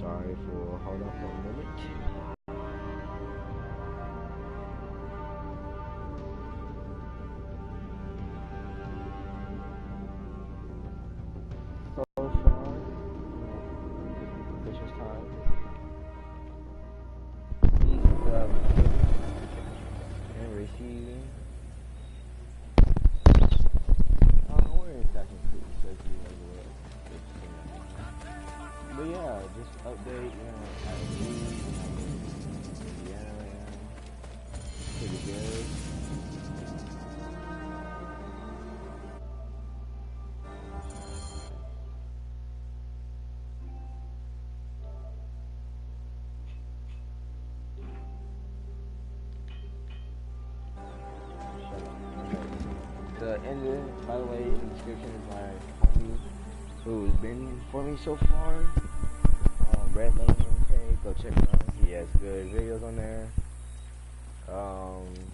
sorry for hold on for a minute. So far, Christmas time. And receiving. We're in Assassin's Creed, so if you know but yeah, just update, how to use, pretty good. The ending, by the way, in the description is my homie who's been for me so far. Redlane MK, go check him out. He has good videos on there.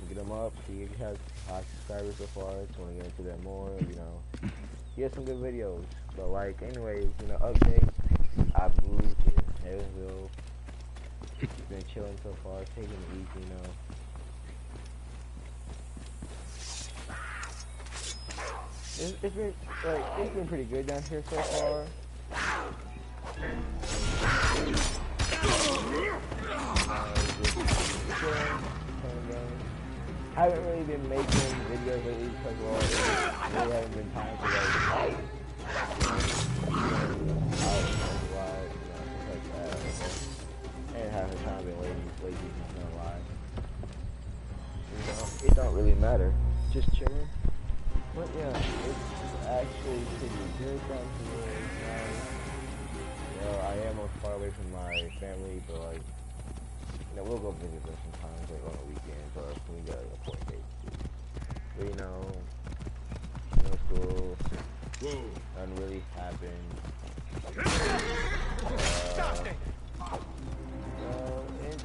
Get him up. He has high subscribers so far. Just want to get into that more. He has some good videos. But like, anyways, update. I've moved to Evansville. Been chilling so far, taking it easy, It's been pretty good down here so far. Haven't really been making videos lately because really haven't been time to fight. And haven't time been lazy, not gonna lie. It don't really matter. Just chilling. But yeah, it's actually pretty good down here. It's nice. I am far away from my family, but we'll go visit them sometimes, on the weekends or when we got an important date. But school, nothing really happened. And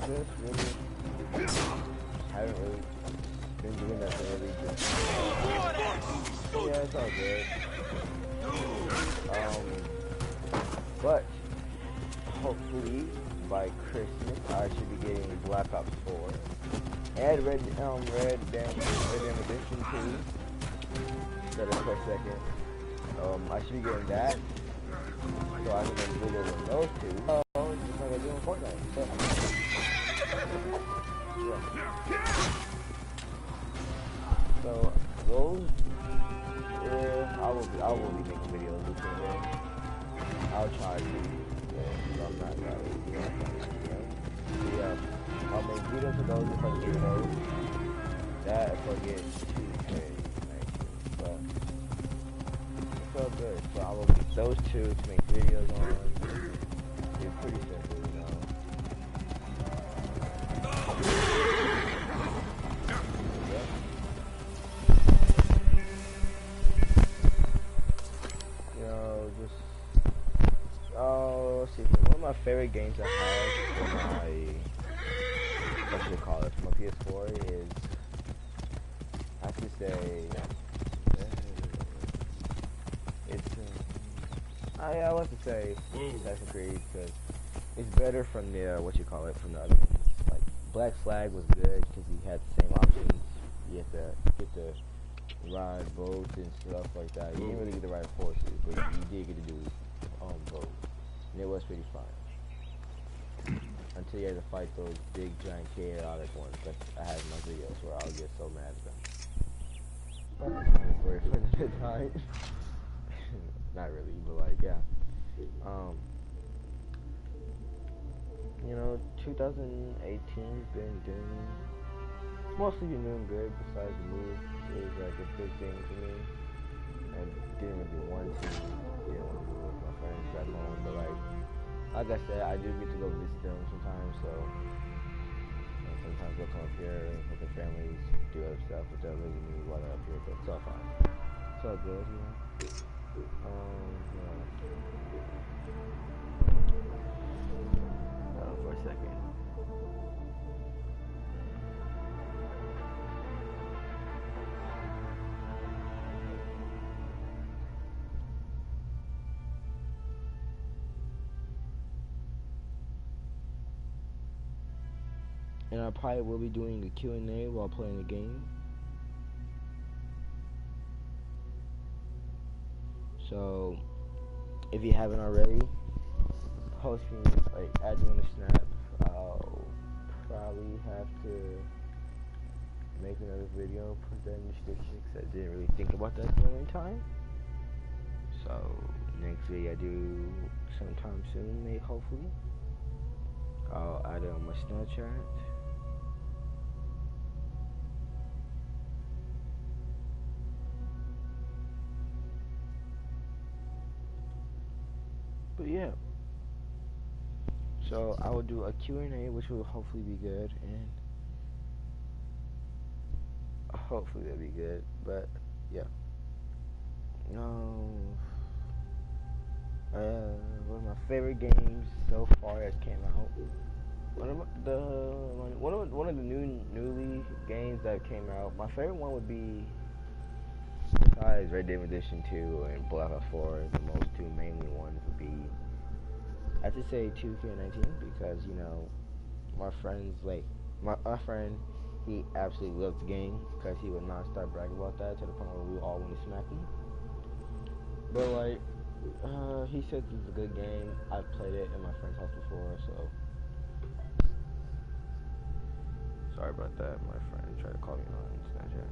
just really haven't really been doing that really good. Yeah, it's all good. But hopefully by Christmas I should be getting Black Ops 4 and Red Dead Redemption 2. Got it for a second. I should be getting that, so I can make videos on those two. Just like I do in Fortnite. So those, I will be making videos between them. I'll try to, I'm not that easy. Yeah, I'll make videos of those if I get those. That if I get too crazy, but it's all good. So I will use those two to make videos on. It's pretty simple, One of my favorite games I have for my, for my PS4 is, I have to say, I want to say Assassin's Creed because it's better from the, from the other ones. Like, Black Flag was good because he had the same options. You have to get to ride boats and stuff like that. You didn't really get to ride horses, but you did get to do boats. And it was pretty fun. Until you had to fight those big giant chaotic ones that I had in my videos where I'll get so mad at them. For the time. Not really, but yeah. 2018's mostly been doing good besides the move. It was like a big thing for me. I didn't really want to move with my friends back home, but like I said, I do get to go visit them sometimes, so sometimes they'll come up here with their families, do other stuff, but they'll visit me while they're up here, but it's all fine. It's all good, for a second. and I probably will be doing a Q&A while playing the game. So if you haven't already, post me, like add me on the snap. I'll probably have to make another video, put that in the description because I didn't really think about that for a long time. So next video I do sometime soon, maybe hopefully. I'll add it on my Snapchat. But yeah. So I will do a Q&A, which will hopefully be good, and hopefully that'll be good. But yeah. One of my favorite games so far that came out. One of the newly games that came out. My favorite one would be, besides Red Dead Redemption 2 and Black Ops 4, the most two mainly ones would be, I have to say 2K19 because my friends my friend, he absolutely loves the game because he would not start bragging about that to the point where we all want to smack him. But like, he says it's a good game. I've played it in my friend's house before, so sorry about that. My friend tried to call me on Snapchat.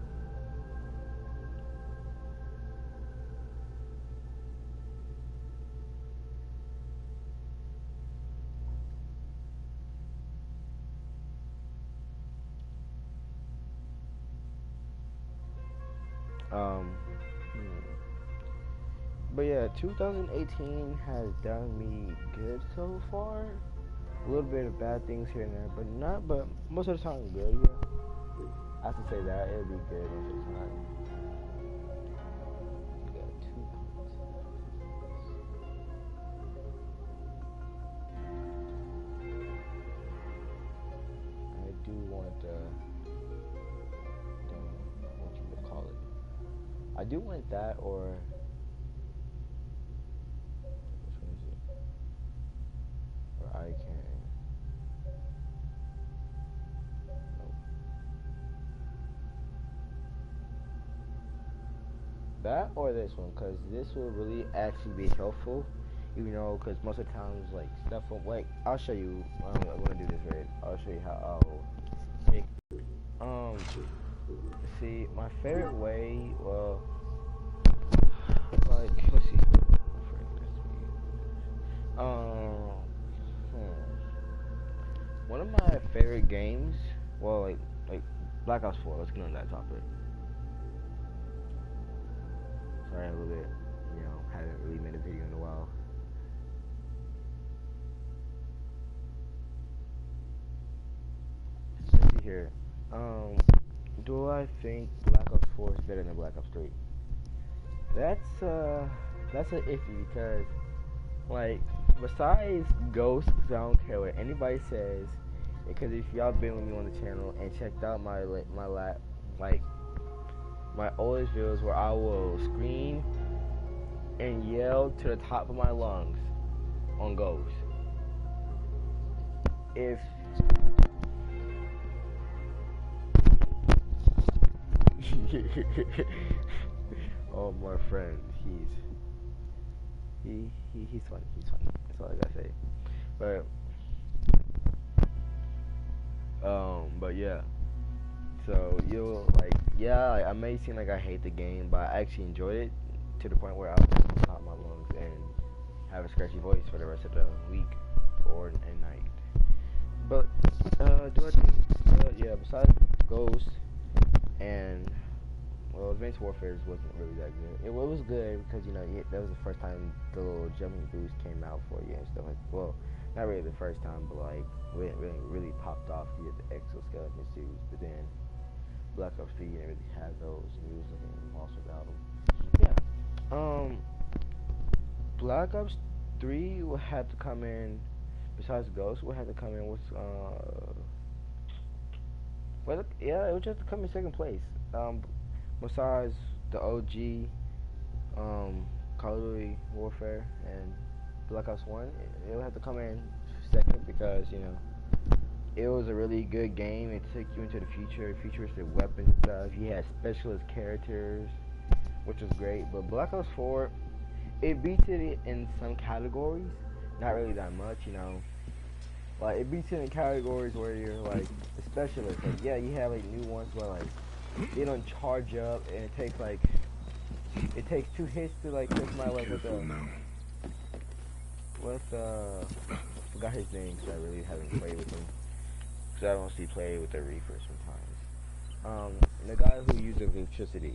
But yeah, 2018 has done me good so far. A little bit of bad things here and there, but most of the time good. Yeah, I have to say that it'll be good most of the time. Got 2 I do want what you would call it. I do want that, or which one is it? Or I can. Nope. That or this one, because this will really actually be helpful. Even though, because most of the times, like stuff from like, I'll show you. I'm gonna do this right. I'll show you how I'll make. See, my favorite way. Well, like, let's see. Hmm. One of my favorite games. Well, like Black Ops 4. Let's get on that topic. Sorry, a little bit. Haven't really made a video in a while. Let's see here. Do I think Black Ops 4 is better than Black Ops 3? That's an iffy because, like, besides Ghost, cause I don't care what anybody says, because if y'all been with me on the channel and checked out my oldest videos where I will scream and yell to the top of my lungs on Ghost. If oh, my friend, he's funny. That's all I gotta say. But yeah. So I may seem like I hate the game, but I actually enjoyed it to the point where I was able to stop my lungs and have a scratchy voice for the rest of the week and night. But do I think yeah, besides Ghost and Advanced Warfare wasn't really that good. It was good because that was the first time the little jumping boost came out for you and stuff like. Well, not really the first time, but like when it really popped off, you had the exoskeleton suits. But then Black Ops 3 didn't really have those. It was looking lost without them. Yeah. Black Ops 3 will have to come in. Besides Ghost, will have to come in with well, yeah, it would just have to come in second place. Besides the OG Call of Duty Warfare and Black Ops 1, it'll have to come in second because It was a really good game. It took you into the future, futuristic weapon stuff. You had specialist characters, which was great. But Black Ops 4, it beats it in some categories, not really that much, you know. Like it beats it in categories where you're like a specialist. Like yeah, you have like new ones where like they don't charge up, and it takes 2 hits to like kill somebody like forgot his name because I really haven't played with him. Because I mostly play with the Reaper sometimes. The guy who uses electricity.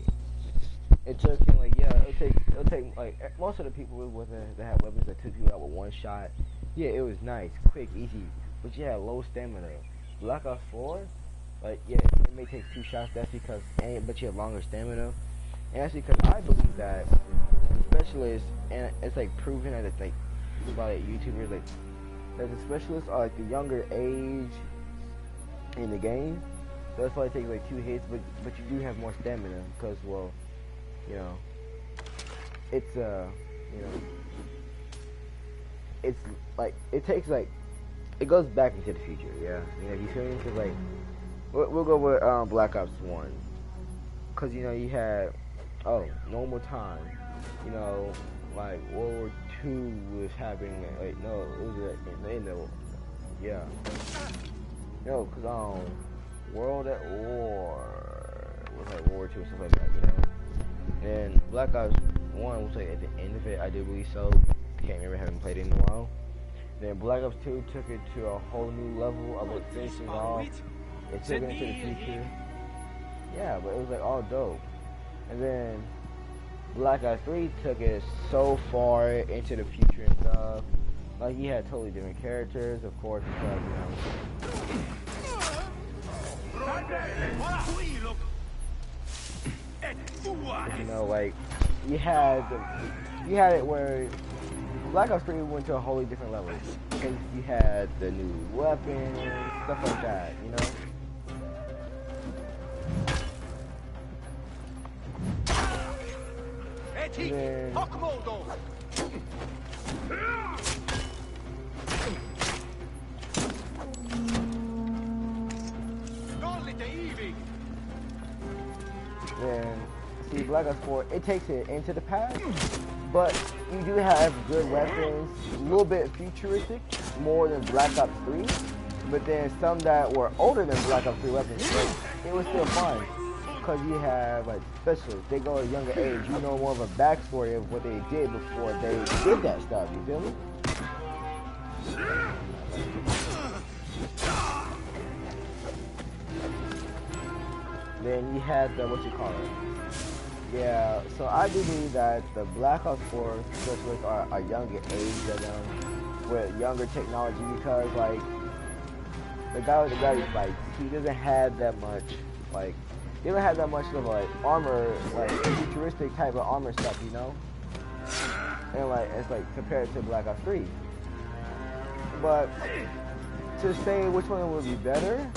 It took him like yeah, it'll take like most of the people with that have weapons that took people out with one shot. Yeah, it was nice, quick, easy, but you had low stamina. Black Ops 4, like yeah, it may take 2 shots. That's because but you have longer stamina, and that's because I believe that the specialists, and it's like proven that it's like about like YouTubers like that the specialists are like the younger age in the game. So that's why it takes like 2 hits, but you do have more stamina because well, you know, it's you know, it's like it takes like it goes back into the future. Yeah, you know, you feel me? Cause like we'll go with Black Ops 1, cause you know you had normal time, you know, like World War II was happening. Like no, it was in the yeah, no, cause World at War was like World War II and stuff like that, you know. And Black Ops 1 was like at the end of it, I do believe so. Can't remember, having played it in a while. Then Black Ops 2 took it to a whole new level of it finishing off. It took it into the future. Yeah, but it was like all dope. And then Black Ops 3 took it so far into the future and stuff. Like he had totally different characters, of course, because you know, like you had it where Black Ops 3 went to a wholly different level. Because you had the new weapons, stuff like that, you know? And then, see, Black Ops 4, it takes it into the past, but you do have good weapons, a little bit futuristic, more than Black Ops 3, but then some that were older than Black Ops 3 weapons, but it was still fun, because you have, like, specialists, they go at a younger age, you know more of a backstory of what they did before they did that stuff, you feel me? Then you had the, what you call it? Yeah, so I do believe that the Black Ops 4 specialists are a younger age than them, with younger technology, because like the guy with the gravity spikes, he doesn't have that much like he doesn't have that much of like armor, like futuristic type of armor stuff, you know? And like it's like compared to Black Ops 3. But to say which one would be better,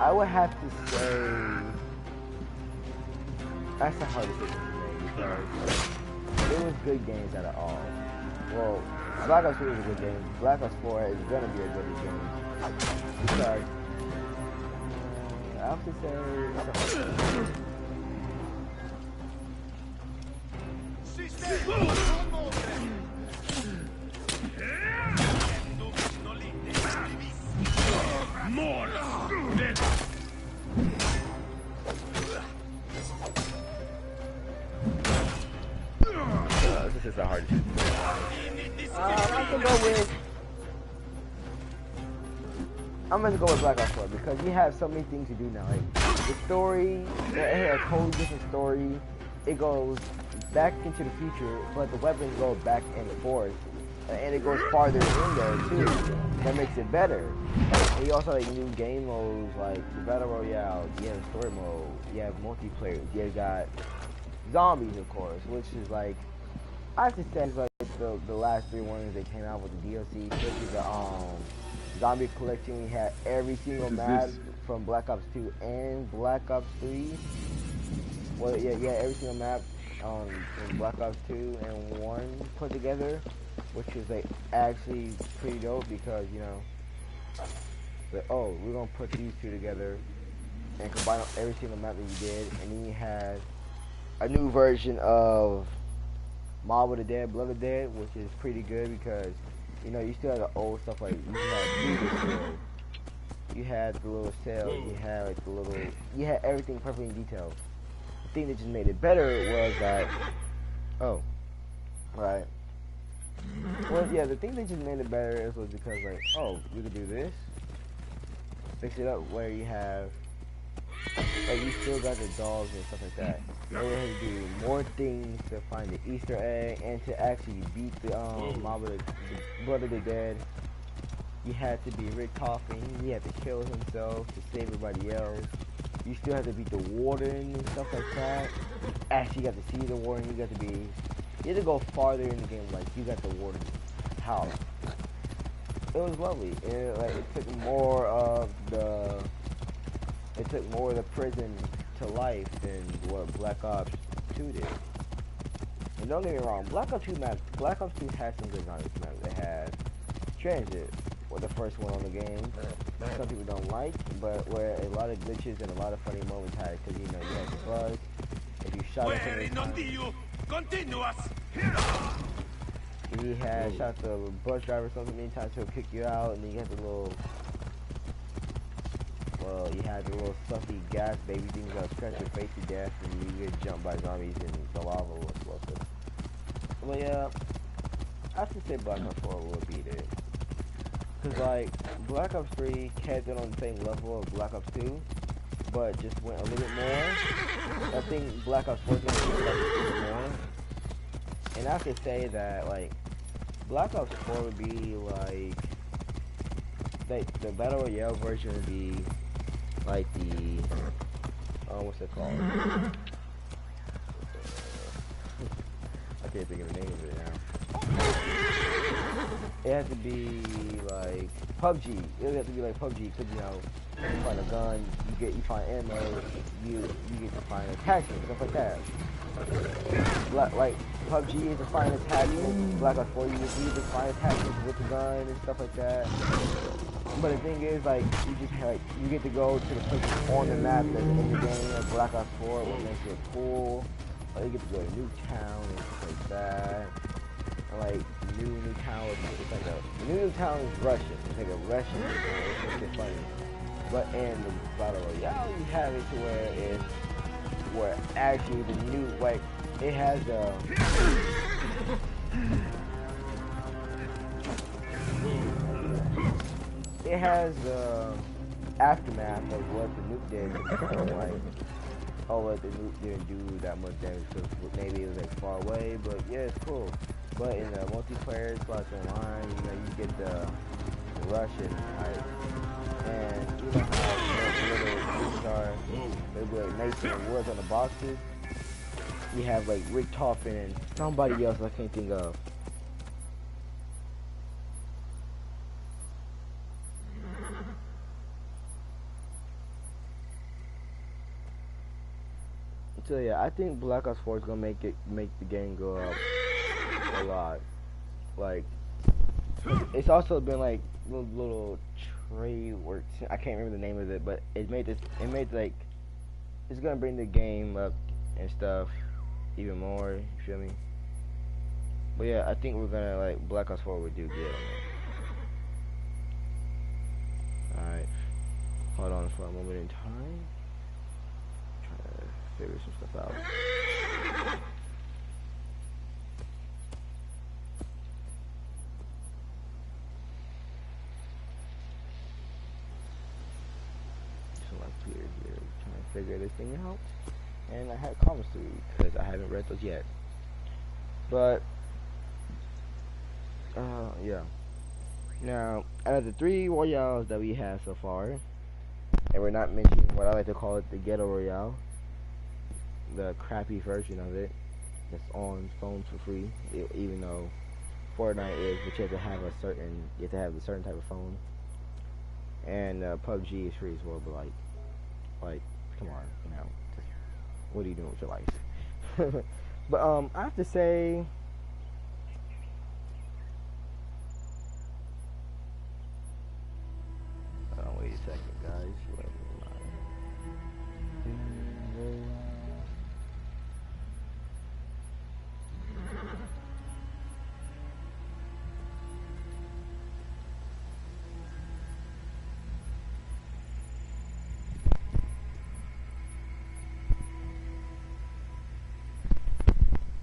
I would have to say that's a hard decision to make because it was good games out of all. Well, Black Ops 3 was a good game. Black Ops 4 is gonna be a good game because I have to say it's a hard decision. More. This is a hard decision. I can go with. I'm gonna go with Black Ops 4 because you have so many things to do now. Like the story, it has a totally different story. It goes back into the future, but the weapons go back and forth, and it goes farther in there too. That makes it better. And you also have like new game modes like the Battle Royale. You have story mode. You have multiplayer. You got zombies, of course, which is like I have to say it's like the last 3 ones they came out with the DLC, especially the zombie collection. We had every single map from Black Ops 2 and Black Ops 3. Well, yeah, every single map from Black Ops 2 and 1 put together, which is like actually pretty dope because you know Like, oh, we're gonna put these two together and combine every single map that you did, and then you had a new version of Mob of the Dead, Blood of the Dead, which is pretty good because you know you still had the old stuff like you had Bleeder Shield, you had the little cells, you had like the little, you had everything perfectly in detail. The thing that just made it better was that, oh, right. Well, yeah, the thing that just made it better was because like, oh, you could do this, fix it up where you have, like you still got the dogs and stuff like that. You had to do more things to find the Easter egg and to actually beat the Mob of the Blood of the Dead. You had to be Rick Coffin. He had to kill himself to save everybody else. You still had to beat the Warden and stuff like that. Actually, you got to see the Warden. You got to be. You had to go farther in the game. Like you got the Warden's house. It was lovely. It took more of the. It took more of the prison to life than what Black Ops 2 did. And don't get me wrong, Black Ops 2 had some good maps. They had Transit, the first one on the game. Some people don't like, but where a lot of glitches and a lot of funny moments had, because you know you had the buzz. If you shot at if he had shot the bus driver something many times, he'll kick you out, and then you had the little. Well, you had the little stuffy gas baby things that scratch your face to death, and you get jumped by zombies and the lava was explosive. Well, yeah, I have to say Black Ops 4 would beat it. Cause like, Black Ops 3 kept it on the same level of Black Ops 2, but just went a little bit more. I think Black Ops 4 is going to get like a little more. And I have to say that, like, Black Ops 4 would be like the Battle Royale version would be like the what's it called? I can't think of the name of it now. It has to be like PUBG. It would have to be like PUBG because you know you find a gun, you find ammo, you get to find attachments, stuff like that. Like PUBG is to find attachments. Black Ops 4 you just find attachments with the gun and stuff like that. But the thing is, like, you just have, like, you get to go to the places on the map that's in the game, like Black Ops 4, what makes it cool. Like, you get to go to Newtown and stuff like that. And, like, Newtown is like Newtown is Russian. It's like a Russian Newtown. It's just funny. But in the Battle Royale, you have it to where actually the new, like, it has it has aftermath of what the nuke did. Like, oh, what the nuke didn't do that much damage because maybe it was like far away. But yeah, it's cool. But in the multiplayer slots online, you know, you get the Russian type, and you know how the little nukes are. They'll be like Mason and Woods on the boxes. You have like Rick Toffin and somebody else I can't think of. So yeah, I think Black Ops 4 is gonna make the game go up a lot. Like, it's also been like little trade work. I can't remember the name of it, but it made like it's gonna bring the game up and stuff even more. You feel me? But yeah, I think we're gonna like Black Ops 4 would do good on it. All right, hold on for a moment in time. Figure some stuff out. So I'm here, trying to figure this thing out. And I had comments to read because I haven't read those yet. But yeah. Now, out of the 3 royales that we have so far, and we're not mentioning what I like to call it the ghetto royale, the crappy version of it that's on phones for free, even though Fortnite is, but you have to have a certain type of phone, and PUBG is free as well. But like, come on, you know, what are you doing with your life? But I have to say, second, guys. Let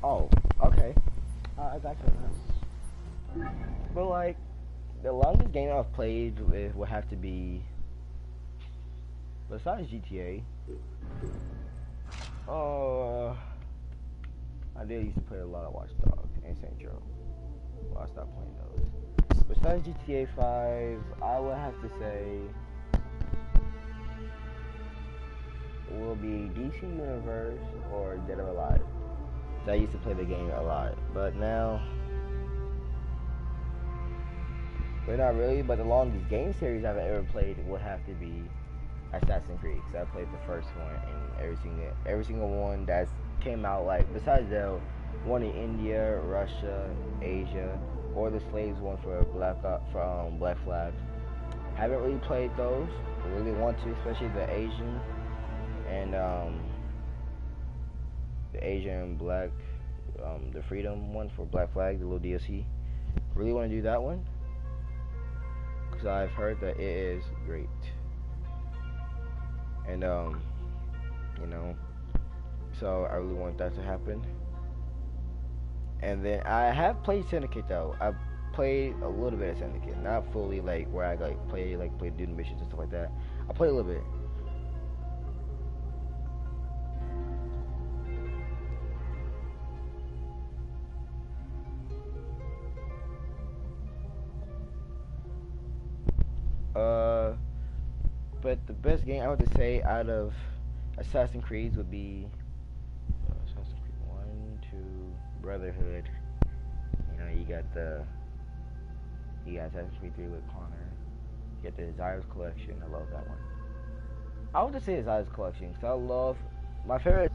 Oh, okay. I got you. But like, the longest game I've played would have to be, besides GTA. I did used to play a lot of Watch Dogs and Saints Row. Well, I stopped playing those. Besides GTA 5, I would have to say it will be DC Universe or Dead or Alive. So I used to play the game a lot, but now, not really. But the longest game series I've ever played would have to be Assassin's Creed. Cause I played the first one and every single one that's came out. Like besides the one in India, Russia, Asia, or the slaves one for Black Flag. Haven't really played those. I really want to, especially the Asian and the Asian Black, the Freedom one for Black Flag, the little DLC. Really want to do that one because I've heard that it is great, and you know, so I really want that to happen. And then I have played Syndicate though. I've played a little bit of Syndicate, not fully like where I play do the missions and stuff like that. I played a little bit. But the best game I would say out of Assassin's Creed would be Assassin's Creed 1, 2, Brotherhood. You know, you got Assassin's Creed 3 with Connor. You got the Zio's Collection. I love that one. I would just say Zio's Collection because I love my favorite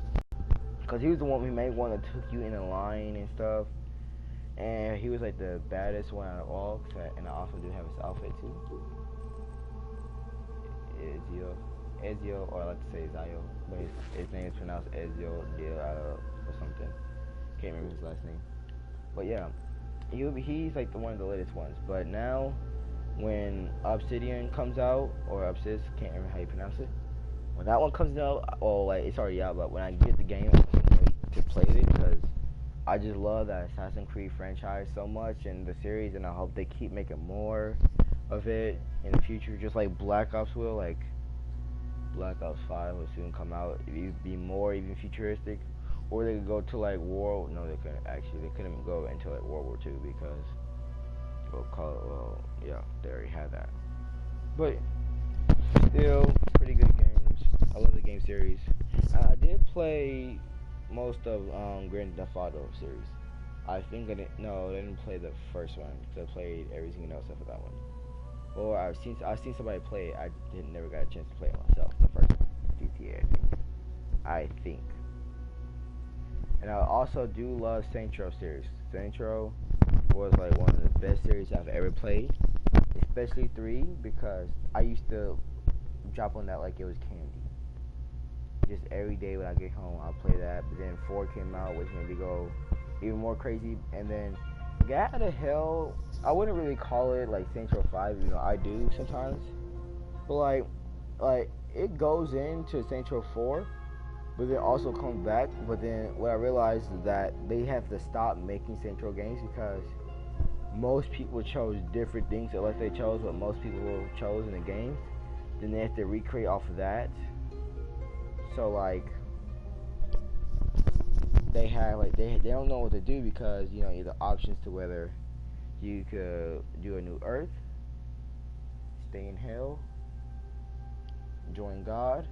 because he was the one who made one that took you in a line and stuff. And he was like the baddest one out of all. And I also do have his outfit too. Ezio, or I like to say Zio, but his name is pronounced Ezio or something. Can't remember his last name. But yeah, he's like one of the latest ones. But now, when Obsidian comes out, or Obsis, can't remember how you pronounce it. When that one comes out, or like it's already out, but when I get the game, I can't wait to play it because I just love that Assassin's Creed franchise so much and the series, and I hope they keep making more of it in the future, just like Black Ops will. Like Black Ops 5 will soon come out. It'd be more even futuristic, or they could go to like World. No, they couldn't. Actually, they couldn't go into like World War II because yeah, they already had that. But still, pretty good games. I love the game series. I did play most of Grand Theft Auto series. I think I didn't play the first one. Cause I played everything else except for that one. Or I've seen somebody play it. I never got a chance to play it myself. The first one, GTA, I think. And I also do love Saints Row series. Saints Row was like one of the best series I've ever played, especially 3 because I used to drop on that like it was candy. Just every day when I get home, I'll play that. But then 4 came out, which made me go even more crazy. And then Gat out of Hell, I wouldn't really call it like Saints Row 5, you know, I do sometimes. But like it goes into Saints Row 4, but then also comes back. But then what I realized is that they have to stop making Saints Row games because most people chose different things unless they chose what most people chose in the games. Then they have to recreate off of that. So like they have like they don't know what to do because you know either options to whether you could do a new Earth, stay in hell, join God.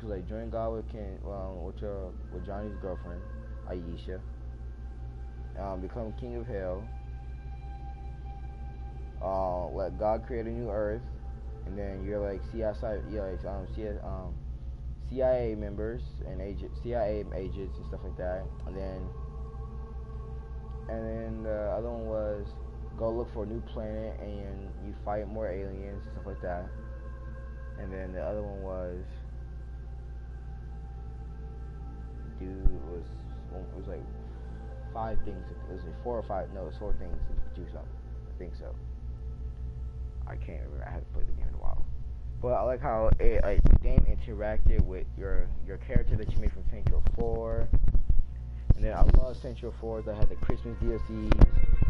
Cause like join God with with Johnny's girlfriend, Aisha. Become king of hell. Let God create a new Earth, and then you're like CIA members and CIA agents and stuff like that, and then the other one was go look for a new planet and you fight more aliens and stuff like that. And then the other one was it was like 5 things. It was like 4 or 5. No, it was 4 things to do something. I think so. I can't remember. I haven't played the game in a while. But I like how the game interacted with your character that you made from Saints Row 4. And then I love Saints Row 4. That had the Christmas DLC,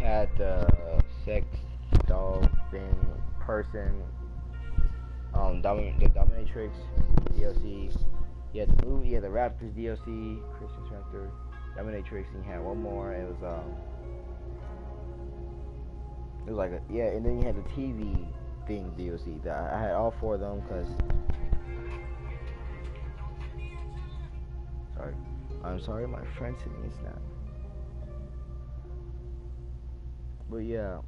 had the sex dog thing, person, the Dominatrix DLC. You had the movie, the Raptors DLC, Christmas Raptor, Dominatrix, and you had one more. It was like and then you had the TV thing DLC. I had all 4 of them because. Sorry. I'm sorry, my friend sent me a snap. But yeah,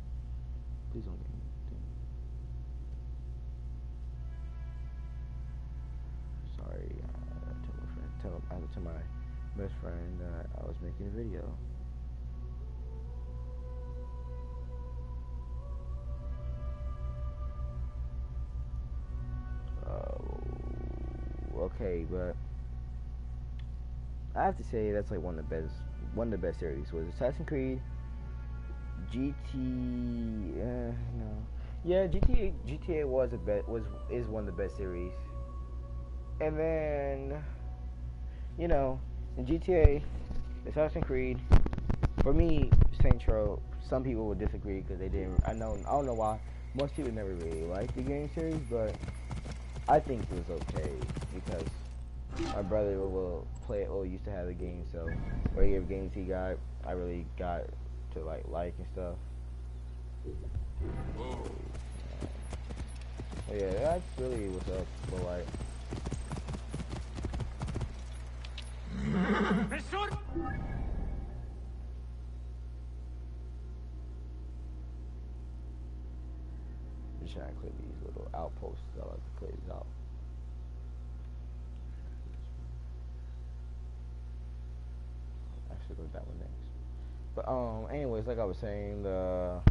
please don't get me. Sorry, I told my best friend that I was making a video. Okay, but I have to say that's like one of the best series was Assassin's Creed, GTA. No, yeah, GTA is one of the best series. And then, in GTA, Assassin's Creed, for me, Saints Row. Some people would disagree because they didn't. I don't know why. Most people never really liked the game series, but I think it was okay because my brother will play it. Used to have the game, so whatever games he got, I really got to like and stuff. Yeah, that's really what's up. But like, I'm just trying to clear these little outposts. I like to clear these out. Actually, go with that one next. But anyways, like I was saying, but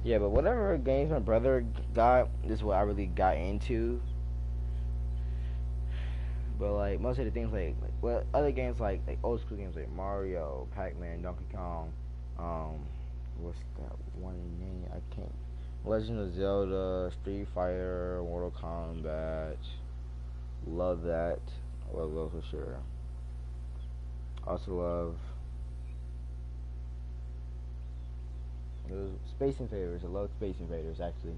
whatever games my brother got, this is what I really got into. But like most of the things other games like old school games like Mario, Pac-Man, Donkey Kong, what's that one name? I can't. Legend of Zelda, Street Fighter, Mortal Kombat. Love that. Love those for sure. Also love Space Invaders. I love Space Invaders actually.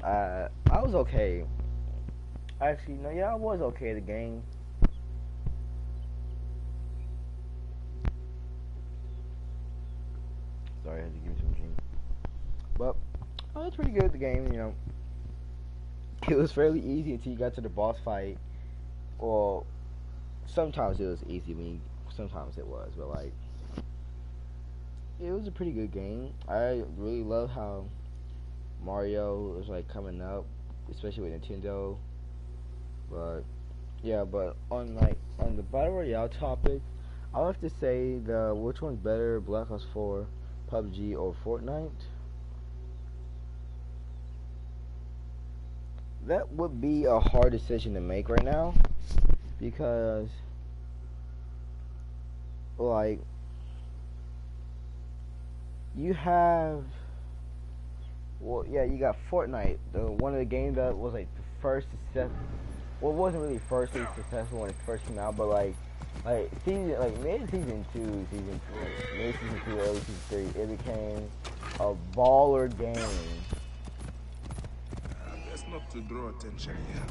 I was okay. Actually, no, yeah, I was okay at the game. Sorry, I had to give me some drink. But I was pretty good at the game, It was fairly easy until you got to the boss fight. Well, sometimes it was easy, sometimes it was, but like, it was a pretty good game. I really love how Mario was like coming up, especially with Nintendo. But yeah, but on the Battle Royale topic, I'll have to say which one's better, Black Ops 4, PUBG, or Fortnite? That would be a hard decision to make right now, because like you have you got Fortnite, one of the games that was like the first success. Well, it wasn't really firstly successful when it first came out, but mid season 2, early season 3, it became a baller game. That's not to draw attention here.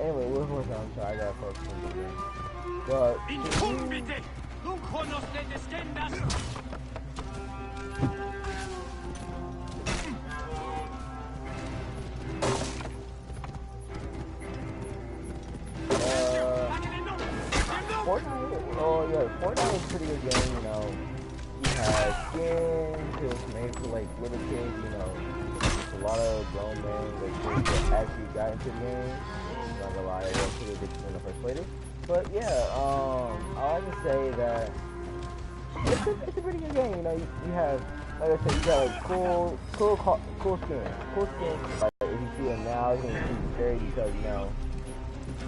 anyway, what's I'm sorry, I gotta focus on the game. But Fortnite, oh yeah, Fortnite is a pretty good game, you know. You have skins, it was made for like little kids, you know. A lot of grown men that actually got into the game. I'm not gonna lie, I was pretty addicted when I first played it. But yeah, I like to say that it's a pretty good game, you know. You have, like I said, you got like cool skins. Like if you see them now, it's gonna be scary because you know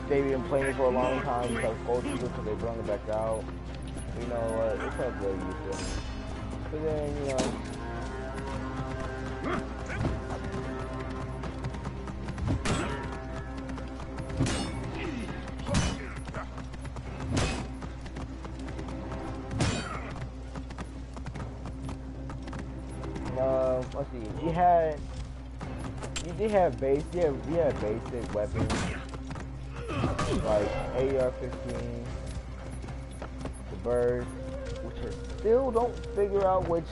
they've been playing for a long time because old people, so they brought it back out. You know what? It's all good, you feel me? But then, you know. Let's see. You did have basic weapons like AR-15, the bird, which I still don't figure out what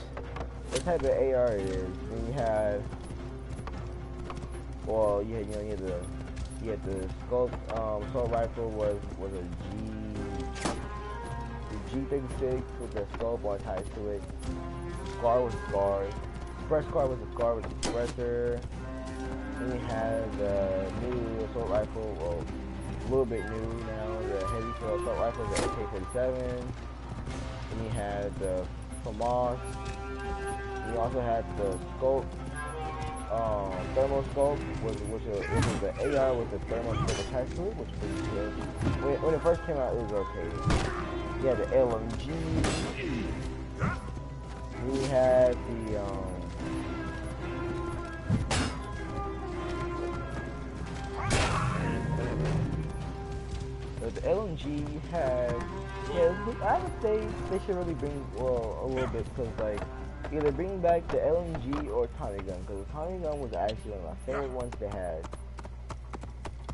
type of AR it is. Then you have, well, you had the scope, assault rifle was the G36 with the scope attached to it. Scar was Scar. Express Scar was a Scar with the suppressor. Then you had the new assault rifle, well, a little bit new now, the heavy assault rifle, the AK-47. Then you had the FAMAS. You also had the scope, thermal scope, which was the AR with the thermal scope attached to it, which was pretty good. When it first came out, it was okay. You had the LMG. We had the LMG had, yeah, I would say they should really bring, well, a little bit, because, like, either bring back the LMG or Tommy gun, because the Tommy gun was actually one of my favorite ones they had.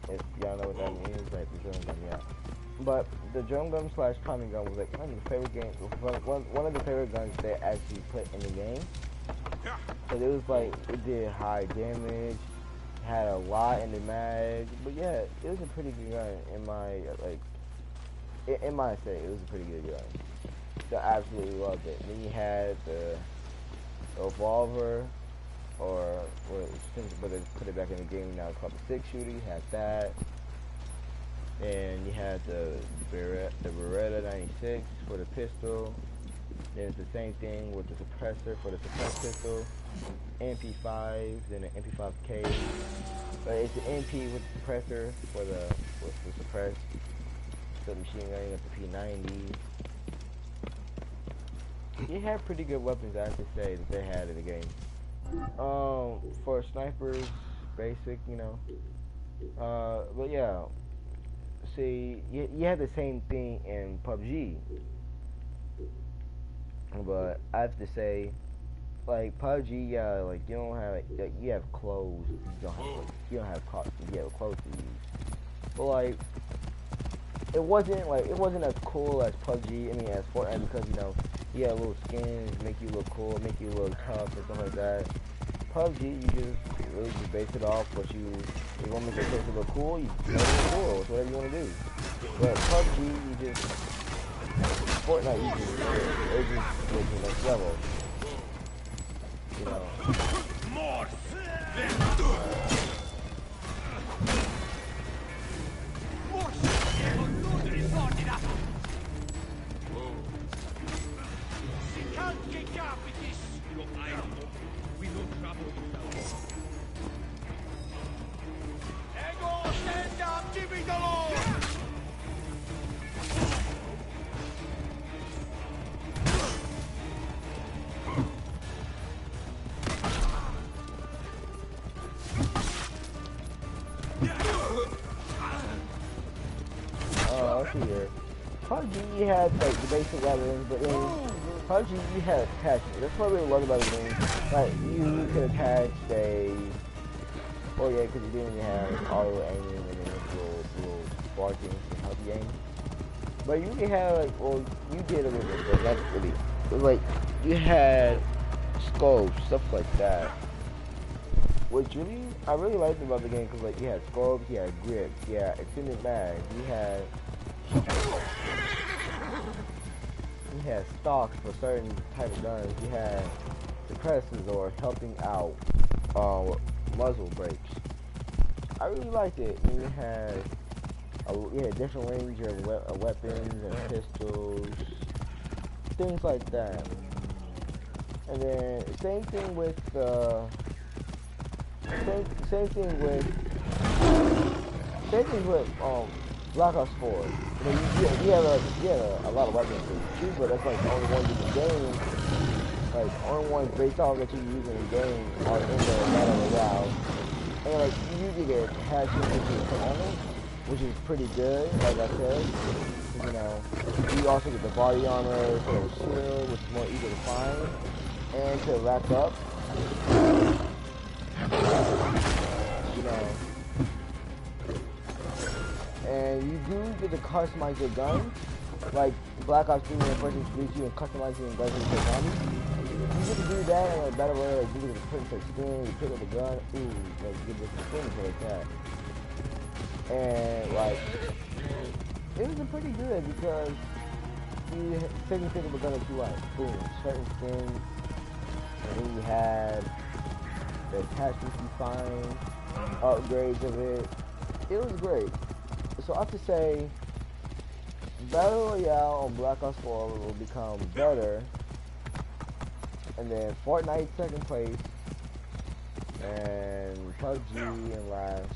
If y'all know what that means, like the drum gun, yeah. But the drum gun slash Tommy gun was like one of the favorite games, one of the favorite guns they actually put in the game. So it was like, it did high damage, had a lot in the mag, but yeah, it was a pretty good gun in my, like, in my say, it was a pretty good gun. So I absolutely loved it. And then you had the revolver, or but they put it back in the game now called the 6-shooter. You had that. And you had the Beretta 96 for the pistol. Then it's the same thing with the suppressor for the suppressed pistol. MP5, then the MP5K. But it's the MP with the suppressor for the suppressed. So the machine gun, you got the P90. You had pretty good weapons, I have to say, that they had in the game. For snipers, basic, you know. But yeah. See, you had the same thing in PUBG, but I have to say, like PUBG, yeah, like you don't have, like, you have clothes, you don't have clothes to use. But like, it wasn't as cool as PUBG. I mean, as Fortnite, because you know, you have little skins, make you look cool, make you look tough, and stuff like that. PUBG, you just really just base it off what you want to make your character look cool, you make it look cool, it's whatever you want to do. But PUBG, you just, Fortnite, you just go to the next level. You know. More. Here. PUBG, you had like the basic weapons, but in PUBG you had attachments. That's what I really love about the game. Like you could attach a, oh yeah, because you didn't have auto aiming, and then little barking and help game. But you can have like, well, you did a little bit, but that's really, but like you had scopes, stuff like that. Which really, I really liked about the game because like you had scopes, you had grips, you had extended mags, you had stocks for certain type of guns, you had suppressors or helping out muzzle brakes. I really liked it. And you had different range of weapons and pistols, things like that. And then same thing with Black Ops 4. You know, you had a lot of weapons too, but that's like the only ones in the game. Like the only ones based off that you use in the game are in the Battle Royale. And like you usually get hatchets which is common, which is pretty good, like I said. You know, you also get the body armor for the shield, which is more easy to find and to rack up. You know, and you do get to customize your guns, like Black Ops 3 when it first introduced you and customizing your guns with your zombies. You get to do that in a better way, like you get to put into skin, you pick up the gun, like you get different skins like that. And like, it was pretty good because you pick up a gun that you like, boom, certain skins, and then you had the attachments you find, upgrades of it. It was great. So I have to say, Battle Royale on Black Ops 4 will become better, and then Fortnite second place, and PUBG in last.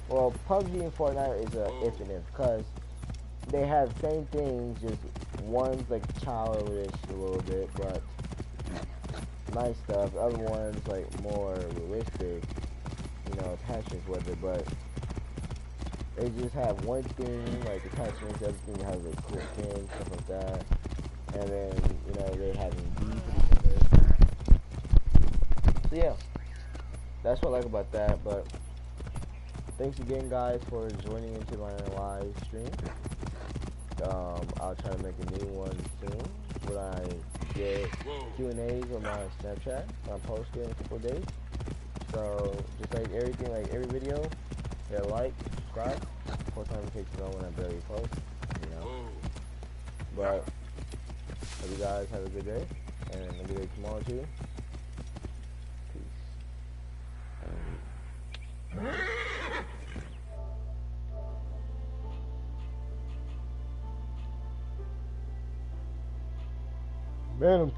Well, PUBG and Fortnite is a if and if, because they have the same things, just one's like childish a little bit, but nice stuff. The other one's like more realistic, you know, attachments with it, but they just have one thing, like attachments, the other thing has like cool skins, stuff like that. And then, you know, they have Indeed for each other. So yeah, that's what I like about that, but thanks again guys for joining into my live stream. I'll try to make a new one soon when I get Q&As on my Snapchat. I'll post it in a couple of days. So just like everything, like every video, hit a like, subscribe. Of course, notifications on when I barely post, you know. But hope you guys have a good day, and a good day tomorrow too. Peace. Man, I'm